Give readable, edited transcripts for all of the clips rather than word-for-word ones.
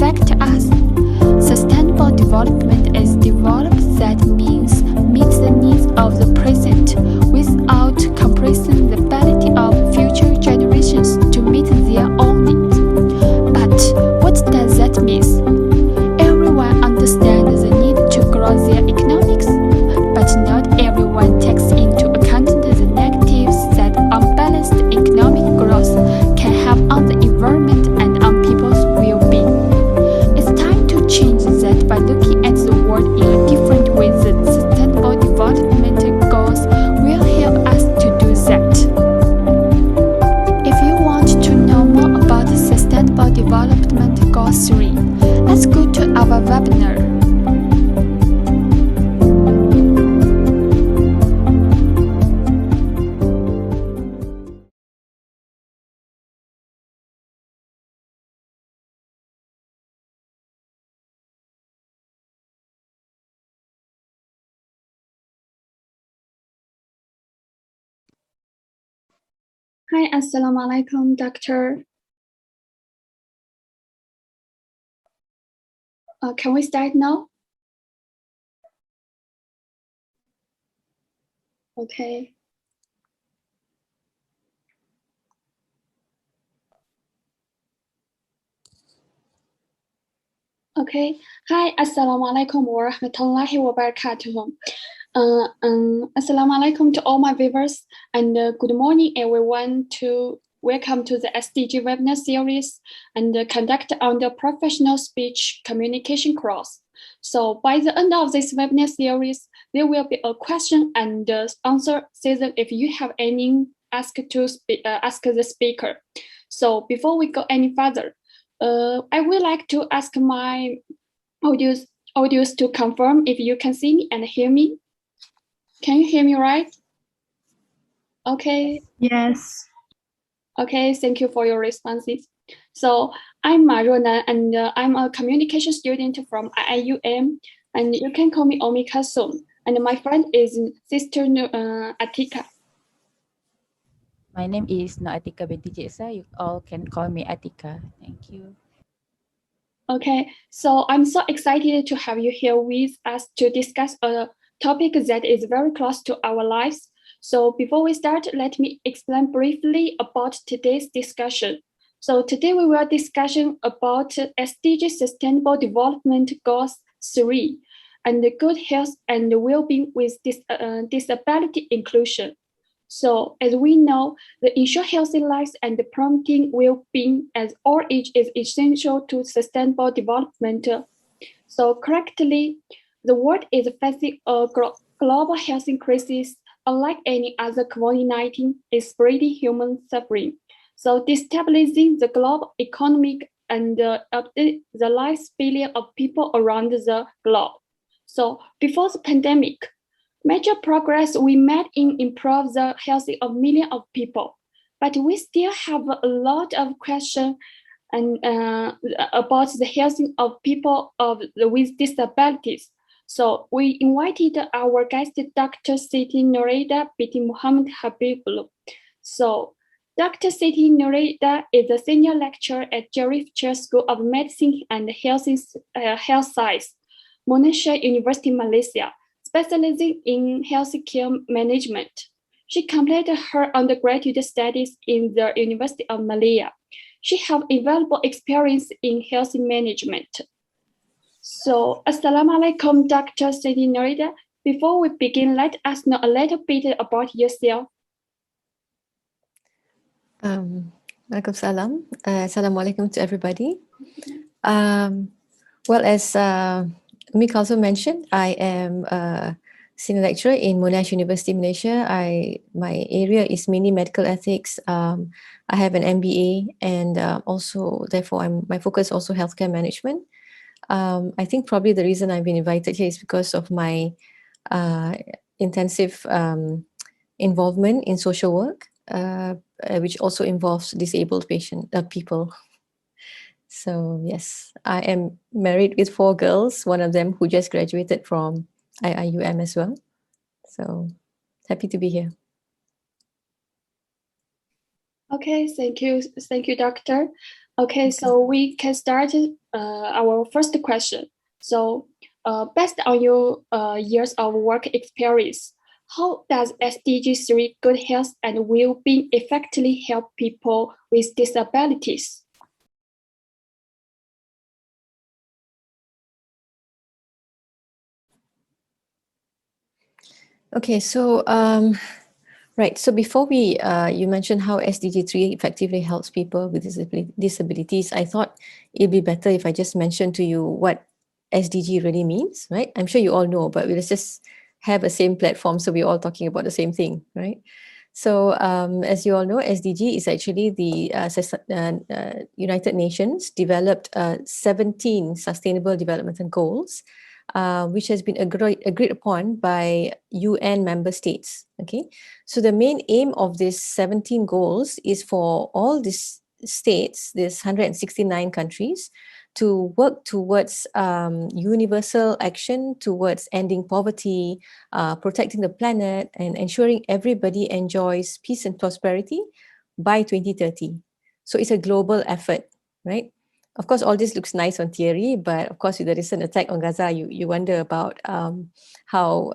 affect us. Sustainable development is development that meets the needs of the present without compressing the ability of future generations to meet their own needs. But what does that mean? Everyone understands the need to grow their economics, but not everyone takes into account the negatives that unbalanced economic growth can have on the environment and on people's well-being. It's time to change that by looking at the world in a different way. The Sustainable Development Goals will help us to do that. If you want to know more about the Sustainable Development Goals 3, let's go to our webinar. Hi, Assalamualaikum, Doctor. Can we start now? Okay. Okay. Hi, Assalamualaikum warahmatullahi wabarakatuh. Assalamualaikum to all my viewers, and good morning, everyone. Welcome to the SDG webinar series and conduct on the professional speech communication course. So by the end of this webinar series, there will be a question and answer session if you have any ask the speaker. So before we go any further, I would like to ask my audience to confirm if you can see me and hear me. Can you hear me right? Okay. Yes. Okay, thank you for your responses. So I'm Ruo Nan, and I'm a communication student from IIUM, and you can call me Omika soon. And my friend is Sister Atika. My name is Atika binti Cheah. You all can call me Atika. Thank you. Okay, so I'm so excited to have you here with us to discuss a topic that is very close to our lives. So before we start, let me explain briefly about today's discussion. So today we will discussing about SDG Sustainable Development Goals 3 and the good health and well-being with disability inclusion. So as we know, the ensure healthy lives and the promoting well-being at all age is essential to sustainable development. So correctly, the world is facing a global health crisis. Unlike any other COVID-19, is spreading human suffering. So destabilizing the global economic and the lifespan of people around the globe. So before the pandemic, major progress we made in improve the health of millions of people, but we still have a lot of questions and about the health of people with disabilities. So we invited our guest, Dr. Siti Noraida, binti Mohammad Habibullah. So Dr. Siti Noraida is a senior lecturer at Cheah School of Medicine and Health Science, Monash University Malaysia, specializing in healthcare management. She completed her undergraduate studies in the University of Malaya. She has invaluable experience in health management. So, Assalamualaikum, Dr. Siti Noraida. Before we begin, let us know a little bit about yourself. Waalaikumsalam. Assalamualaikum to everybody. Well, as Mik also mentioned, I am a senior lecturer in Monash University Malaysia. My area is mainly medical ethics. I have an MBA, and also, therefore, my focus is also healthcare management. I think probably the reason I've been invited here is because of my intensive involvement in social work, which also involves disabled people. So yes, I am married with 4 girls, one of them who just graduated from IIUM as well. So happy to be here. Okay, thank you, doctor. Okay, so we can start our first question. So, based on your years of work experience, how does SDG3 good health and well-being effectively help people with disabilities? Okay, so right. So before we, you mentioned how SDG3 effectively helps people with disabilities. I thought it'd be better if I just mentioned to you what SDG really means, right? I'm sure you all know, but let's just have a same platform so we're all talking about the same thing, right? So as you all know, SDG is actually the United Nations developed 17 Sustainable Development Goals, which has been agreed upon by UN member states. Okay, so the main aim of these 17 goals is for all these states, these 169 countries, to work towards universal action towards ending poverty, protecting the planet, and ensuring everybody enjoys peace and prosperity by 2030. So it's a global effort, right? Of course, all this looks nice on theory, but of course, with the recent attack on Gaza, you wonder about how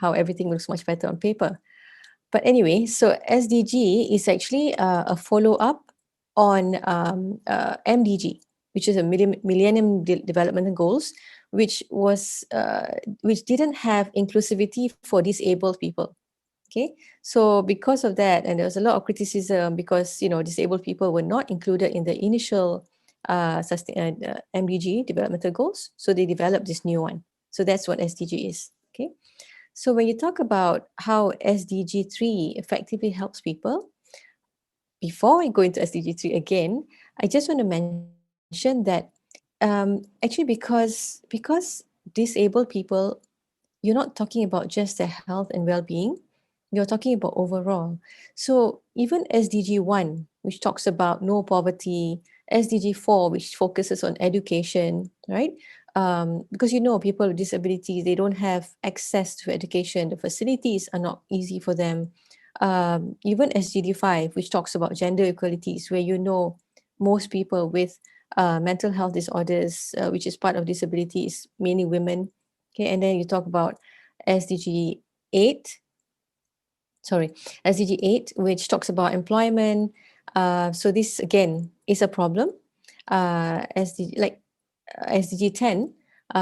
how everything looks much better on paper. But anyway, so SDG is actually a follow up on MDG, which is a Millennium Development Goals, which which didn't have inclusivity for disabled people. Okay, so because of that, and there was a lot of criticism because disabled people were not included in the initial MDG developmental goals, so they developed this new one. So that's what SDG is. Okay, so when you talk about how SDG3 effectively helps people, before I go into SDG3 again, I just want to mention that actually because disabled people, you're not talking about just their health and well-being, you're talking about overall. So even SDG 1, which talks about no poverty, SDG 4, which focuses on education, right? Because people with disabilities, they don't have access to education, the facilities are not easy for them. Even SDG 5, which talks about gender equalities, where most people with mental health disorders, which is part of disability, is mainly women. Okay, and then you talk about SDG 8, SDG 8, which talks about employment. So this again is a problem. SDG 10,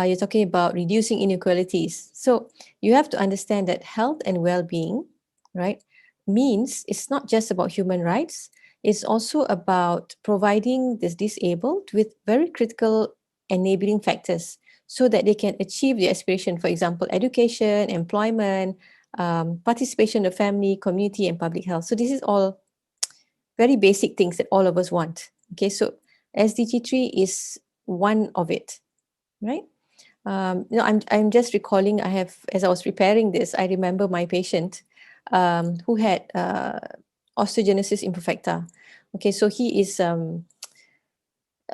you're talking about reducing inequalities. So you have to understand that health and well-being, right, means it's not just about human rights. It's also about providing the disabled with very critical enabling factors so that they can achieve the aspiration, for example, education, employment, participation in the family, community, and public health. So this is all very basic things that all of us want. Okay, so SDG3 is one of it, right? I'm just recalling. As I was preparing this, I remember my patient who had osteogenesis imperfecta. Okay, so he is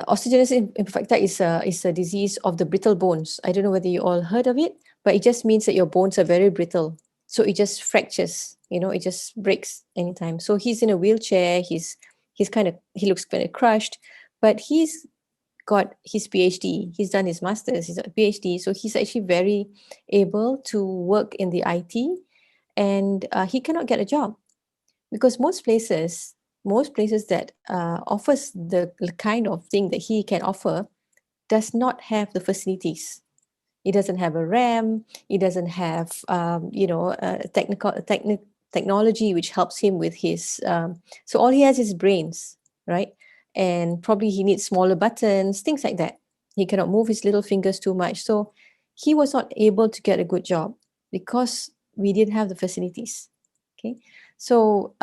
osteogenesis imperfecta is a disease of the brittle bones. I don't know whether you all heard of it, but it just means that your bones are very brittle. So it just fractures, it just breaks anytime. So he's in a wheelchair, he looks kind of crushed, but he's got his PhD, he's done his master's, he's a PhD. So he's actually very able to work in the IT, and he cannot get a job because most places that offers the kind of thing that he can offer does not have the facilities. It doesn't have a RAM. It doesn't have technology which helps him with his. So all he has is brains, right? And probably he needs smaller buttons, things like that. He cannot move his little fingers too much. So he was not able to get a good job because we didn't have the facilities. Okay, so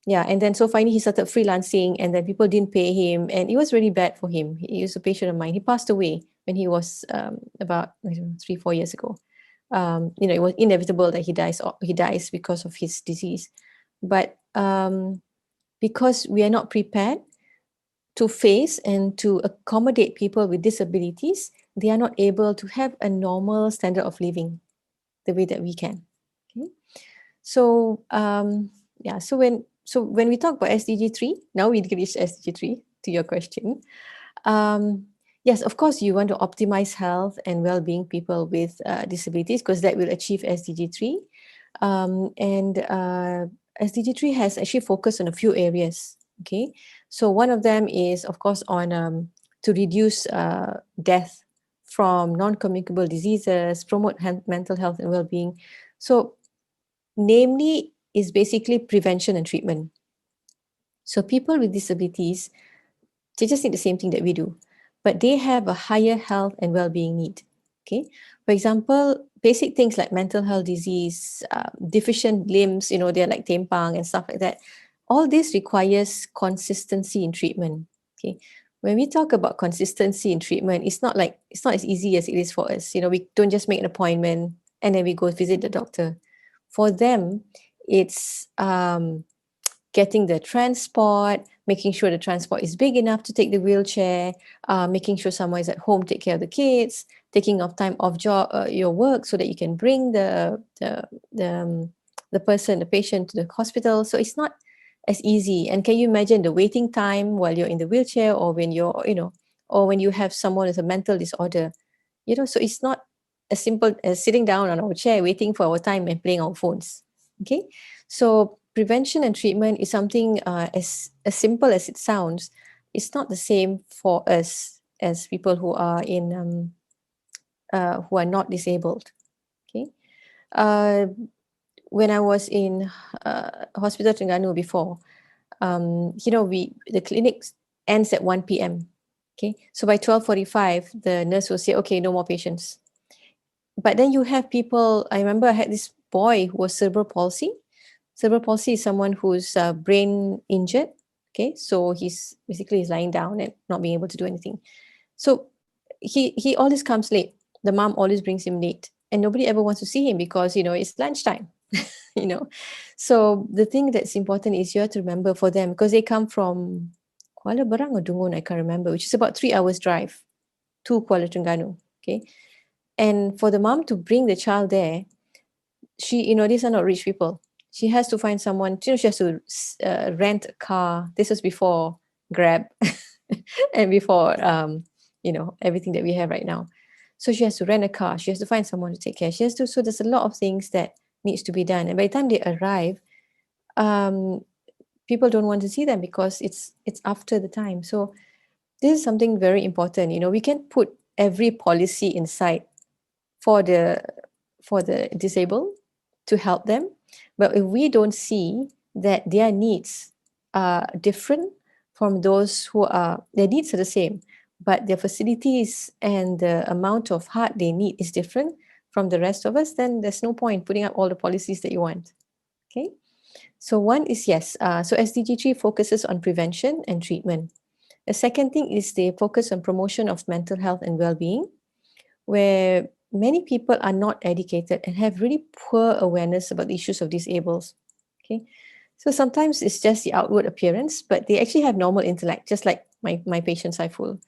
yeah, and then so finally he started freelancing, and then people didn't pay him, and it was really bad for him. He was a patient of mine. He passed away when he was about 3-4 years ago. It was inevitable that he dies because of his disease, but because we are not prepared to face and to accommodate people with disabilities, they are not able to have a normal standard of living the way that we can. Okay, so so when we talk about SDG3, now we reach SDG3 to your question. Yes, of course, you want to optimize health and well-being people with disabilities because that will achieve SDG3. And SDG3 has actually focused on a few areas. Okay, so one of them is, of course, on to reduce death from non-communicable diseases, promote mental health and well-being. So, namely, is basically prevention and treatment. So, people with disabilities, they just need the same thing that we do, but they have a higher health and well-being need. Okay, for example, basic things like mental health disease, deficient limbs, they're like tempang and stuff like that. All this requires consistency in treatment. Okay, when we talk about consistency in treatment, it's not as easy as it is for us. We don't just make an appointment and then we go visit the doctor. For them, it's getting the transport, making sure the transport is big enough to take the wheelchair, making sure someone is at home, take care of the kids, taking off time off your work so that you can bring the patient to the hospital. So it's not as easy. And can you imagine the waiting time while you're in the wheelchair, or when or when you have someone with a mental disorder, so it's not as simple as sitting down on our chair waiting for our time and playing our phones. Okay, so prevention and treatment is something as simple as it sounds. It's not the same for us as people who are who are not disabled. Okay, when I was in Hospital Terengganu before, the clinic ends at 1 p.m. Okay, so by 12:45, the nurse will say, "Okay, no more patients." But then you have people. I remember I had this boy who was cerebral palsy. Cerebral palsy is someone who's brain injured. Okay, so he's lying down and not being able to do anything. So he always comes late. The mom always brings him late, and nobody ever wants to see him because it's lunchtime. So the thing that's important is you have to remember for them, because they come from Kuala Berang or Dungun, I can't remember, which is about 3 hours drive to Kuala Terengganu. Okay, and for the mom to bring the child there, these are not rich people. She has to find someone, she has to rent a car. This was before Grab and before, everything that we have right now. So she has to rent a car. She has to find someone to take care. So there's a lot of things that needs to be done. And by the time they arrive, people don't want to see them because it's after the time. So this is something very important. We can put every policy inside for the disabled to help them, but if we don't see that their needs are different from those who are, their needs are the same, but their facilities and the amount of heart they need is different from the rest of us, then there's no point putting up all the policies that you want. Okay, so one is so SDG3 focuses on prevention and treatment. The second thing is they focus on promotion of mental health and well-being, where many people are not educated and have really poor awareness about the issues of disabled. Okay, so sometimes it's just the outward appearance, but they actually have normal intellect, just like my patient Saiful,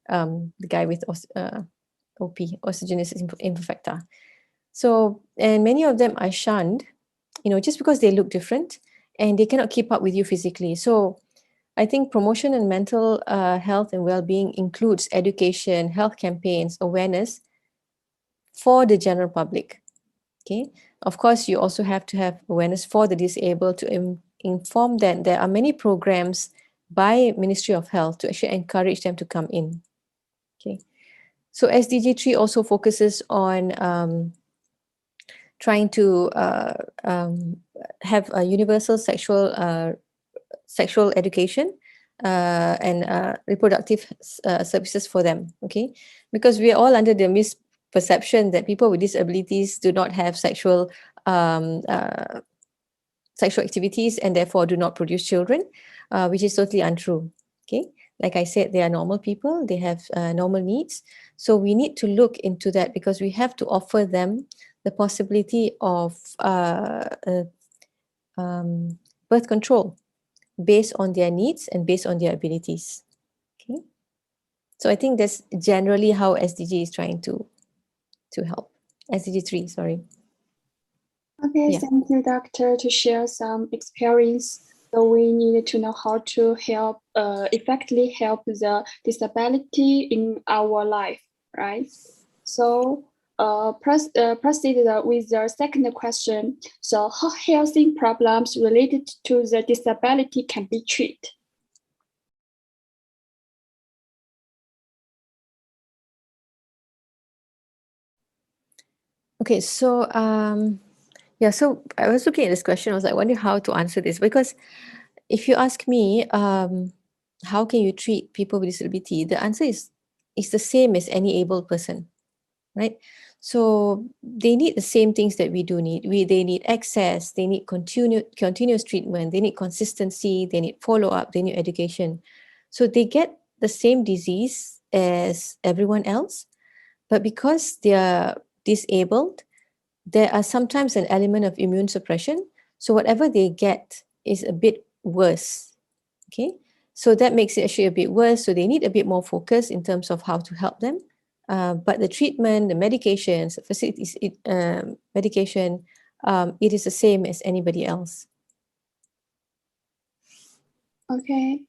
the guy with OP, osteogenesis imperfecta. So, and many of them are shunned, just because they look different and they cannot keep up with you physically. So I think promotion and mental health and well-being includes education, health campaigns, awareness for the general public. Okay, of course, you also have to have awareness for the disabled to inform them. There are many programs by Ministry of Health to actually encourage them to come in. Okay, so SDG3 also focuses on trying to have a universal sexual education and reproductive services for them. Okay, because we are all under the misperception that people with disabilities do not have sexual activities and therefore do not produce children, which is totally untrue. Okay, like I said, they are normal people, they have normal needs. So we need to look into that, because we have to offer them the possibility of birth control based on their needs and based on their abilities. Okay, so I think that's generally how SDG is trying to help. SDG3, sorry. Okay, Yeah. thank you, Doctor, to share some experience So we need to know how to help, effectively help the disability in our life, right? So proceed with the second question. So how health problems related to the disability can be treated? Okay, so yeah, so I was looking at this question. I was like, wondering how to answer this, because if you ask me, how can you treat people with disability? The answer is the same as any able person, right? So they need the same things that we do need. They need access, they need continuous treatment, they need consistency, they need follow-up, they need education. So they get the same disease as everyone else, but because they are disabled, there are sometimes an element of immune suppression. So whatever they get is a bit worse. Okay. So that makes it actually a bit worse. So they need a bit more focus in terms of how to help them. But the treatment, the medications, the facilities, medication, it is the same as anybody else. Okay.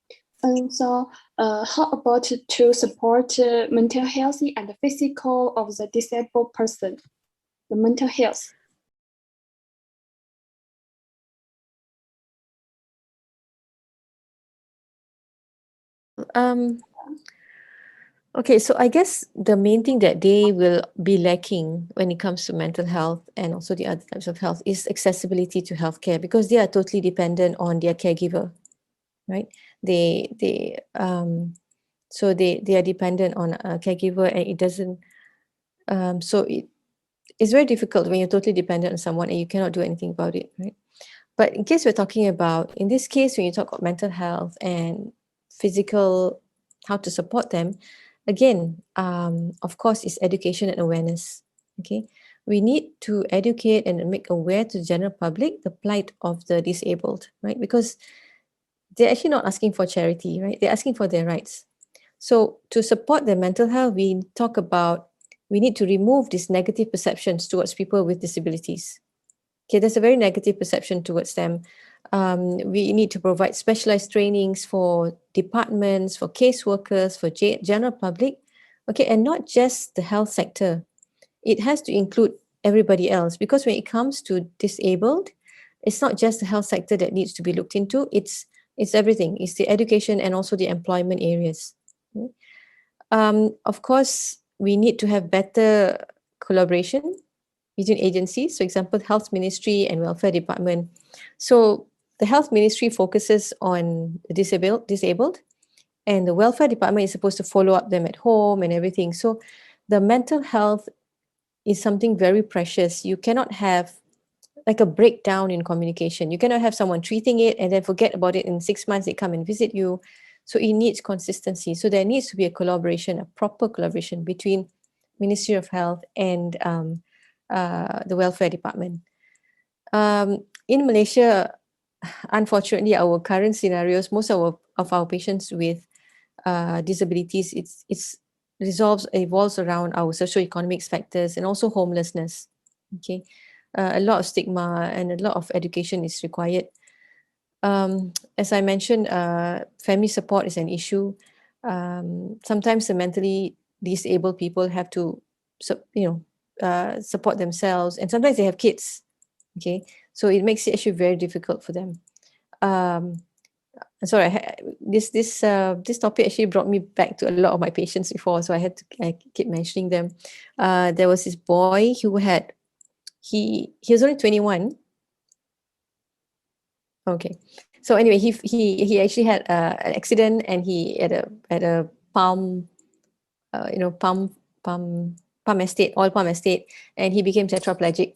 So how about to support mental health and physical of the disabled person, the mental health? Okay, so I guess the main thing that they will be lacking when it comes to mental health and also the other types of health is accessibility to healthcare, because they are totally dependent on their caregiver, right? So they are dependent on a caregiver, and it doesn't. So it's very difficult when you're totally dependent on someone and you cannot do anything about it, right? But in case we're talking about, in this case, when you talk about mental health and physical, how to support them, again, of course, is education and awareness. Okay, we need to educate and make aware to the general public the plight of the disabled, right? Because they're actually not asking for charity, right? They're asking for their rights. So to support their mental health, we need to remove these negative perceptions towards people with disabilities. Okay, there's a very negative perception towards them. We need to provide specialized trainings for departments, for caseworkers, for general public. Okay, and not just the health sector. It has to include everybody else, because when it comes to disabled, it's not just the health sector that needs to be looked into. It's everything. It's the education and also the employment areas. Of course, we need to have better collaboration between agencies. For example, Health Ministry and Welfare Department. So the Health Ministry focuses on the disabled, and the Welfare Department is supposed to follow up them at home and everything. So the mental health is something very precious. You cannot have like a breakdown in communication. You cannot have someone treating it and then forget about it in 6 months, they come and visit you. So it needs consistency. So there needs to be a collaboration, a proper collaboration between Ministry of Health and the Welfare Department. In Malaysia, unfortunately, our current scenarios, most of our patients with disabilities, it's evolves around our socio-economic factors and also homelessness. Okay, a lot of stigma and a lot of education is required. As I mentioned, family support is an issue. Sometimes the mentally disabled people have to, support themselves, and sometimes they have kids. Okay, so it makes it actually very difficult for them. Sorry, this topic actually brought me back to a lot of my patients before, so I keep mentioning them. There was this boy who had he was only 21. Okay, so anyway, he actually had an accident, and he at a palm, palm palm estate, oil palm estate, and he became tetraplegic.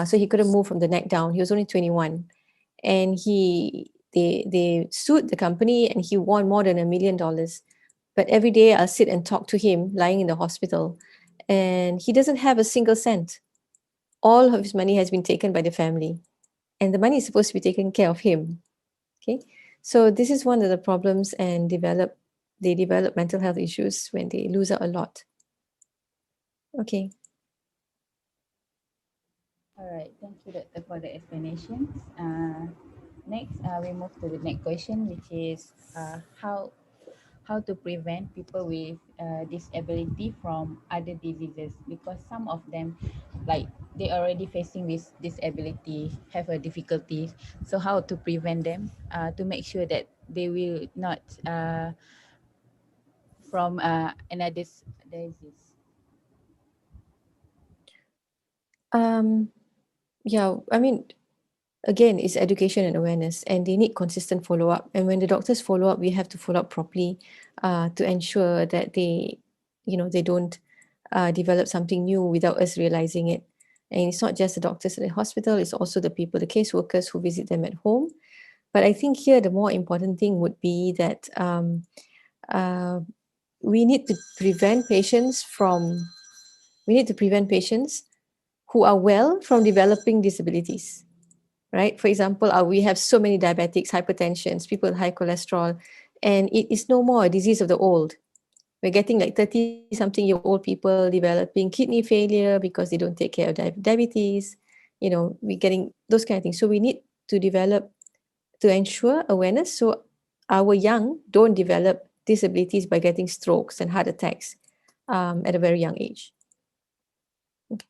So he couldn't move from the neck down. He was only 21, and they sued the company, and he won more than $1 million. But every day I'll sit and talk to him lying in the hospital, and he doesn't have a single cent. All of his money has been taken by the family, and the money is supposed to be taken care of him. Okay, so this is one of the problems, and they develop mental health issues when they lose out a lot. Okay. All right, thank you, Doctor, for the explanations. Next, we move to the next question, which is how to prevent people with disability from other diseases, because some of them, like, they already facing with disability, have a difficulty. So how to prevent them to make sure that they will not from another disease. Yeah, I mean, again, it's education and awareness, and they need consistent follow up. And when the doctors follow up, we have to follow up properly to ensure that they don't develop something new without us realizing it. And it's not just the doctors at the hospital; it's also the people, the caseworkers who visit them at home. But I think here the more important thing would be that uh, we need to prevent patients from we need to prevent patients who are well from developing disabilities, right? For example, we have so many diabetics, hypertensions, people with high cholesterol, and it is no more a disease of the old. We're getting like 30-something-year-old people developing kidney failure because they don't take care of diabetes. We're getting those kind of things. So we need to ensure awareness so our young don't develop disabilities by getting strokes and heart attacks at a very young age. Okay.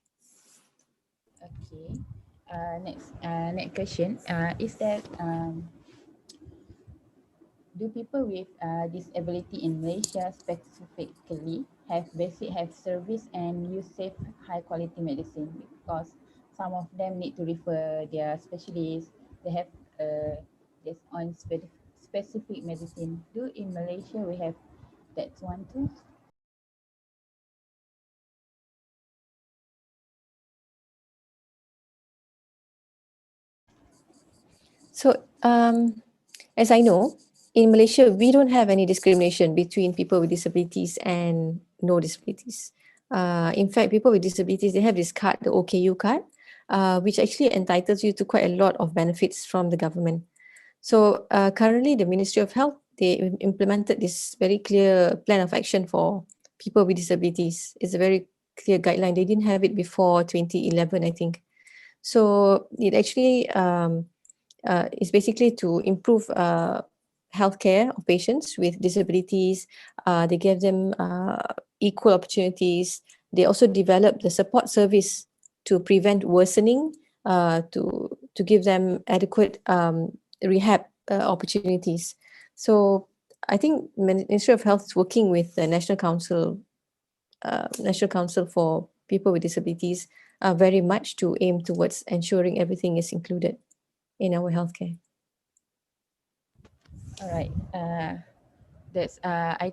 Next question. Is that do people with disability in Malaysia specifically have basic health service and use safe, high quality medicine? Because some of them need to refer their specialists. They have just on specific medicine. Do in Malaysia we have that one too? So, as I know, in Malaysia, we don't have any discrimination between people with disabilities and no disabilities. In fact, people with disabilities, they have this card, the OKU card, which actually entitles you to quite a lot of benefits from the government. So currently, the Ministry of Health, they implemented this very clear plan of action for people with disabilities. It's a very clear guideline. They didn't have it before 2011, I think. So it actually is basically to improve healthcare of patients with disabilities. They give them equal opportunities. They also develop the support service to prevent worsening, to give them adequate rehab opportunities. So I think Ministry of Health is working with the National Council for People with Disabilities very much to aim towards ensuring everything is included in our healthcare. All right. That's I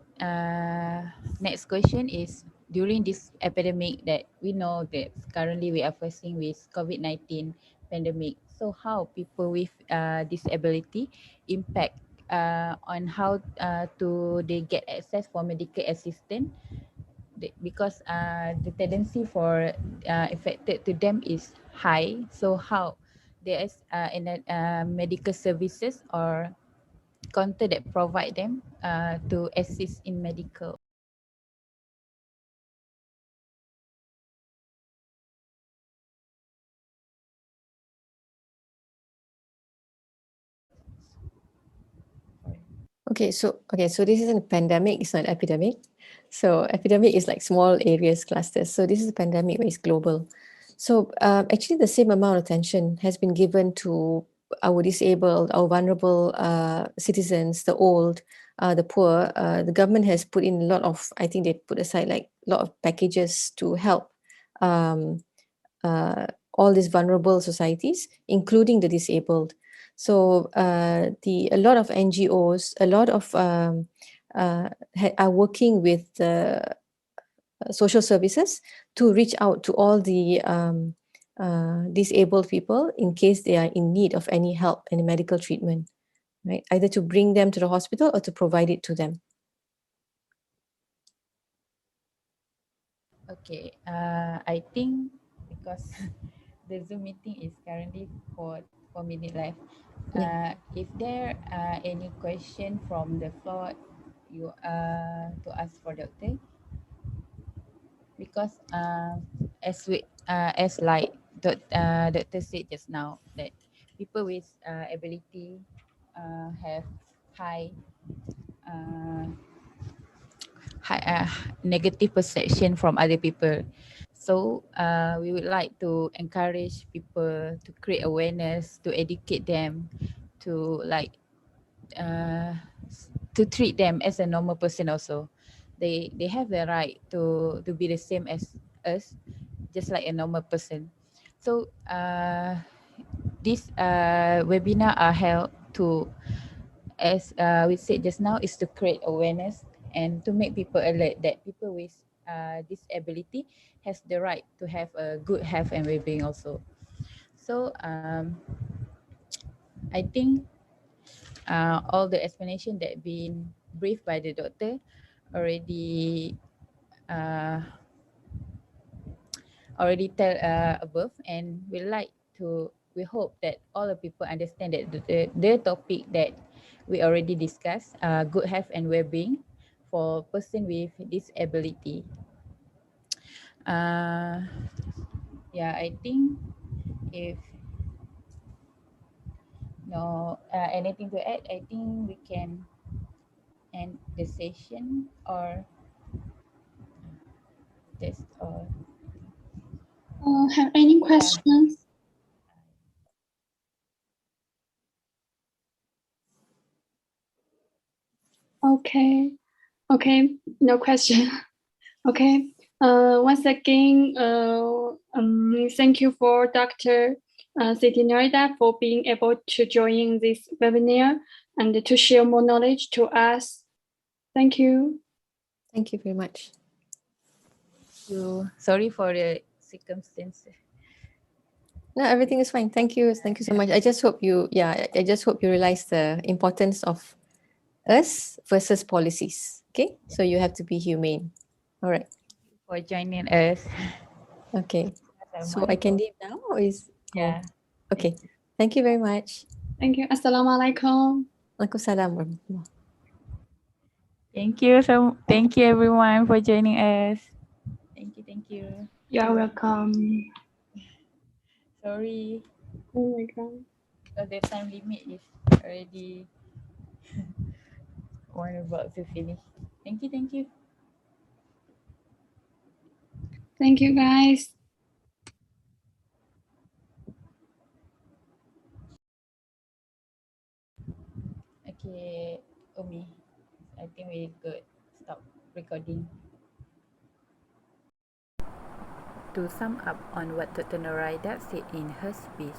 next question is, during this epidemic that we know that currently we are facing with COVID-19 pandemic, so how people with disability impact on how to they get access for medical assistance, because the tendency for affected to them is high. So how there is in medical services or counter that provide them to assist in medical. Okay, so this is a pandemic, it's not an epidemic. So epidemic is like small areas, clusters. So this is a pandemic where it's global. So actually the same amount of attention has been given to our disabled, our vulnerable citizens, the old, the poor. The government has put in a lot of, I think they put aside like a lot of packages to help um, all these vulnerable societies, including the disabled. So a lot of NGOs, a lot of are working with social services to reach out to all the disabled people in case they are in need of any help and medical treatment, right? Either to bring them to the hospital or to provide it to them. Okay, I think because the Zoom meeting is currently for 4 minutes left. If there are any question from the floor, you to ask for doctor, because as like Doctor said just now, that people with ability have high uh, negative perception from other people. So we would like to encourage people to create awareness, to educate them, to uh, to treat them as a normal person also. They have the right to be the same as us, just like a normal person. So this webinar are held to, as we said just now, is to create awareness and to make people alert that people with disability has the right to have a good health and well-being also. So I think all the explanation that been briefed by the doctor already uh, already tell above, and we hope that all the people understand that the topic that we already discussed, good health and well-being for person with disability. uh, yeah, I think if no anything to add, I think we can end the session, or that's all. Have any Yeah. questions? Okay. Okay. No question. Okay. Once again, thank you for Dr. Siti Noraida for being able to join this webinar and to share more knowledge to us. Thank you. Thank you very much. Sorry for the circumstances. No, everything is fine. Thank you. Thank you so much. I just hope I just hope you realize the importance of us versus policies. Okay. So you have to be humane. All right. For joining us. Okay. So I can leave now, or is Yeah. Okay. Thank you very much. Thank you. Assalamualaikum. Waalaikumsalam warahmatullahi. Thank you everyone for joining us. Thank you. You are welcome. Sorry. Oh my God. The time limit is already one about to finish. Thank you. Thank you, guys. Okay, Umi, I think we could stop recording. To sum up on what Dr. Noraida said in her speech,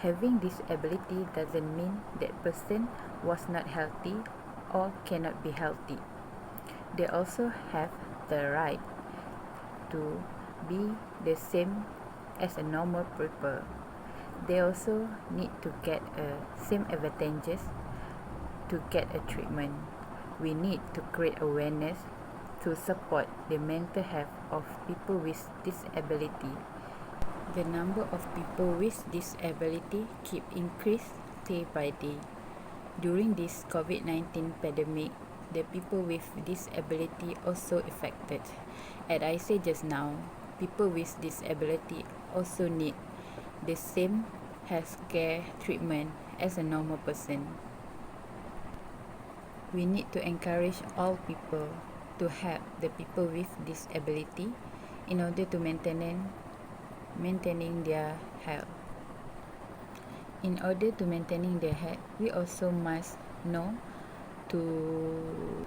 having disability doesn't mean that person was not healthy or cannot be healthy. They also have the right to be the same as a normal people. They also need to get same advantages to get a treatment. We need to create awareness to support the mental health of people with disability. The number of people with disability keep increase day by day. During this COVID-19 pandemic, the people with disability also affected. As I said just now, people with disability also need the same healthcare treatment as a normal person. We need to encourage all people to help the people with disability in order to maintaining their health. In order to maintaining their health, we also must know to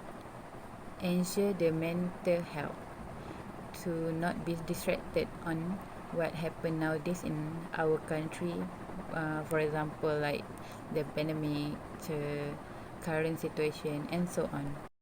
ensure their mental health, to not be distracted on what happened nowadays in our country, for example like the pandemic, the current situation and so on.